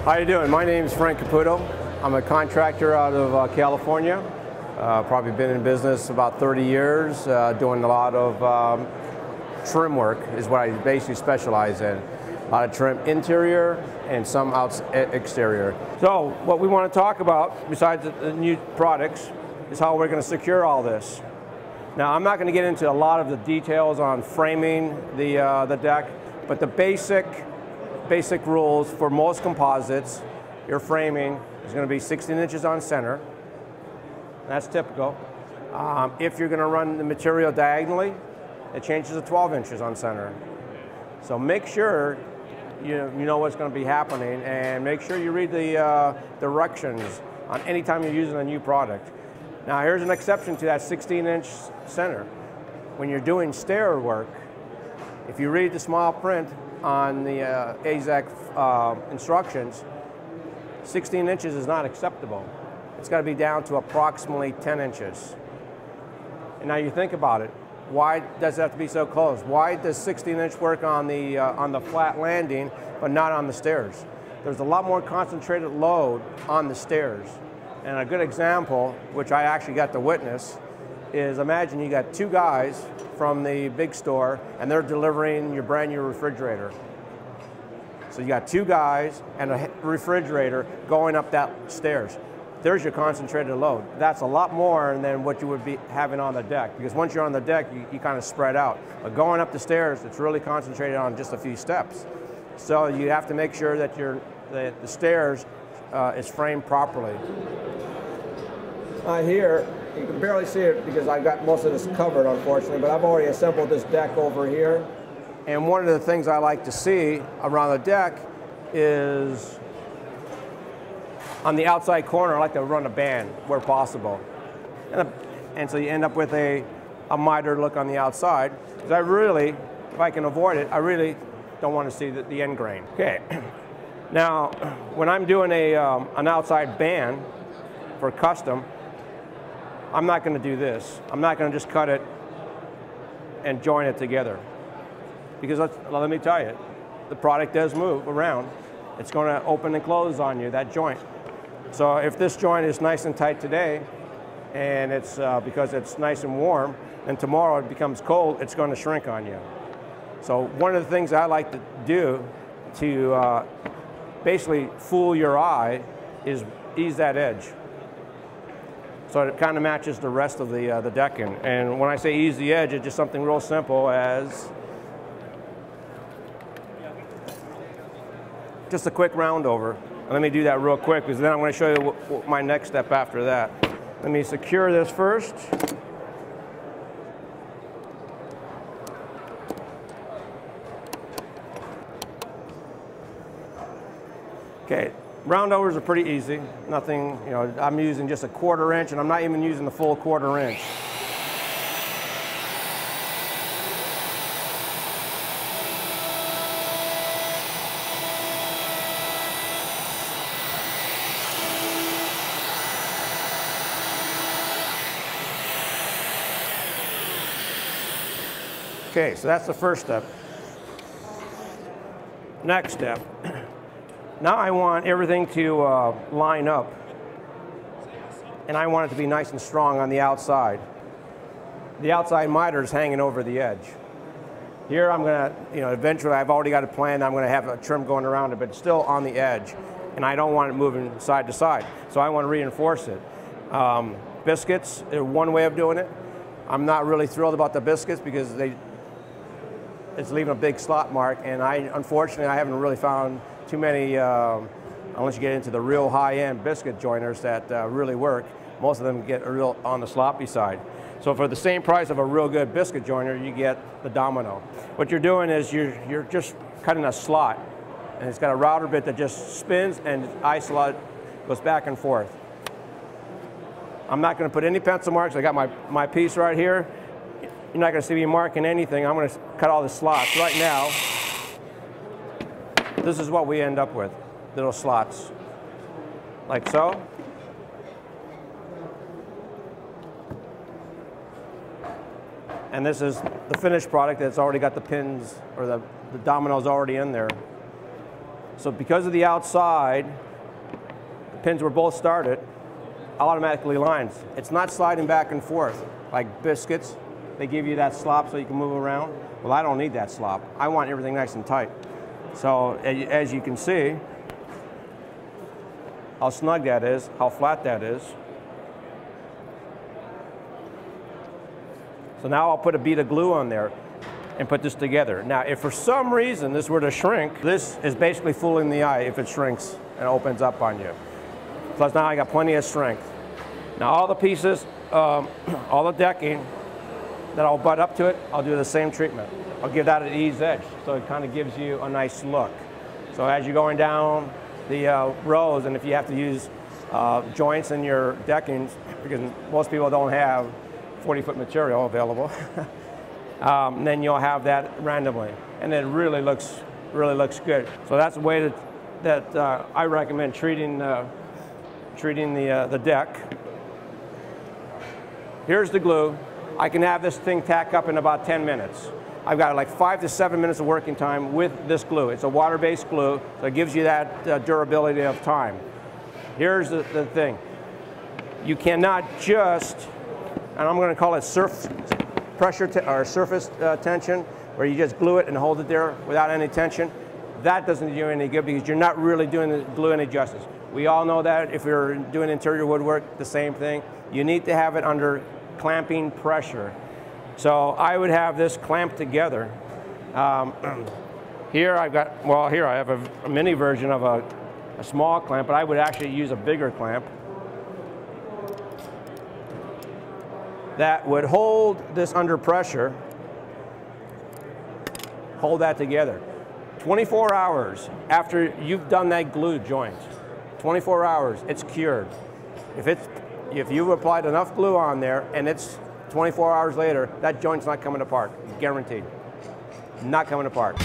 How you doing? My name is Frank Caputo. I'm a contractor out of California. Probably been in business about 30 years, doing a lot of trim work is what I basically specialize in. A lot of trim interior and some exterior. So what we want to talk about, besides the new products, is how we're going to secure all this. Now, I'm not going to get into a lot of the details on framing the deck, but the basic rules for most composites, your framing is going to be 16 inches on center. That's typical. If you're going to run the material diagonally, it changes to 12 inches on center. So make sure you know what's going to be happening, and make sure you read the directions on any time you're using a new product. Now, here's an exception to that 16-inch center. When you're doing stair work, if you read the small print on the AZEK instructions, 16 inches is not acceptable. It's got to be down to approximately 10 inches. And now you think about it. Why does it have to be so close? Why does 16-inch work on the flat landing, but not on the stairs? There's a lot more concentrated load on the stairs. And a good example, which I actually got to witness, is imagine you got two guys from the big store and they're delivering your brand new refrigerator. So you got two guys and a refrigerator going up that stairs. There's your concentrated load. That's a lot more than what you would be having on the deck, because once you're on the deck, you kind of spread out. But going up the stairs, it's really concentrated on just a few steps. So you have to make sure that the stairs is framed properly. Here, you can barely see it because I got most of this covered, unfortunately, but I've already assembled this deck over here. And one of the things I like to see around the deck is on the outside corner, I like to run a band where possible. And so you end up with a mitered look on the outside. Because I really, if I can avoid it, I really don't want to see the end grain. Okay. Now, when I'm doing an outside band for custom, I'm not going to do this. I'm not going to just cut it and join it together. Because let me tell you, the product does move around. It's going to open and close on you, that joint. So if this joint is nice and tight today, and it's because it's nice and warm, and tomorrow it becomes cold, it's going to shrink on you. So one of the things I like to do to basically fool your eye is ease that edge. So it kind of matches the rest of the decking. And when I say ease the edge, it's just something real simple as just a quick round over. And let me do that real quick, because then I'm going to show you what my next step after that. Let me secure this first. Okay, round overs are pretty easy. Nothing, I'm using just a 1/4 inch, and I'm not even using the full 1/4 inch. Okay, so that's the first step. Next step. Now I want everything to line up, and I want it to be nice and strong on the outside. The outside miter is hanging over the edge. Here I'm going to, eventually I've already got a plan. I'm going to have a trim going around it, but it's still on the edge, and I don't want it moving side to side. So I want to reinforce it. Biscuits are one way of doing it. I'm not really thrilled about the biscuits because it's leaving a big slot mark, and unfortunately I haven't really found too many, unless you get into the real high-end biscuit joiners that really work. Most of them get real on the sloppy side. So for the same price of a real good biscuit joiner, you get the Domino. What you're doing is you're just cutting a slot, and it's got a router bit that just spins, and eye slot goes back and forth. I'm not going to put any pencil marks. I got my piece right here. You're not going to see me marking anything. I'm going to cut all the slots. Right now, this is what we end up with, little slots, like so. And this is the finished product that's already got the pins, or the dominoes already in there. So because of the outside, the pins were both started, automatically lines. It's not sliding back and forth like biscuits. They give you that slop so you can move around. Well, I don't need that slop. I want everything nice and tight. So as you can see, how snug that is, how flat that is. So now I'll put a bead of glue on there and put this together. Now, if for some reason this were to shrink, this is basically fooling the eye if it shrinks and opens up on you. Plus now I got plenty of strength. Now all the pieces, all the decking that I'll butt up to it, I'll do the same treatment. I'll give that an ease edge, so it kind of gives you a nice look. So as you're going down the rows, and if you have to use joints in your deckings, because most people don't have 40-foot material available, then you'll have that randomly, and it really looks good. So that's the way that I recommend treating the deck. Here's the glue. I can have this thing tack up in about 10 minutes. I've got like 5 to 7 minutes of working time with this glue. It's a water-based glue, so it gives you that durability of time. Here's the thing. You cannot just, and I'm going to call it surface tension, where you just glue it and hold it there without any tension. That doesn't do you any good because you're not really doing the glue any justice. We all know that if you're doing interior woodwork, the same thing. You need to have it under clamping pressure. So I would have this clamped together. Here I have a mini version of a small clamp, but I would actually use a bigger clamp that would hold this under pressure, hold that together. 24 hours after you've done that glue joint, 24 hours, it's cured. If you've applied enough glue on there and it's 24 hours later, that joint's not coming apart, guaranteed. Not coming apart.